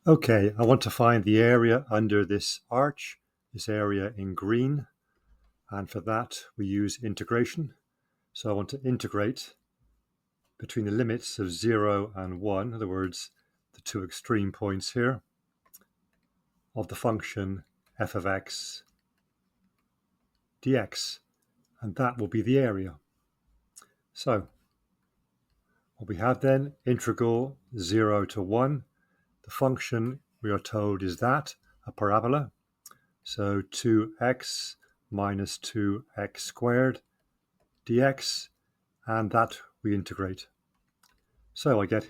Okay, I want to find the area under this arch, this area in green, and for that we use integration. So I want to integrate between the limits of 0 and 1, in other words, the two extreme points here, of the function f of x dx, and that will be the area. So what we have then, integral 0 to 1, the function we are told is that, a parabola, so 2x minus 2x squared dx, and that we integrate. So I get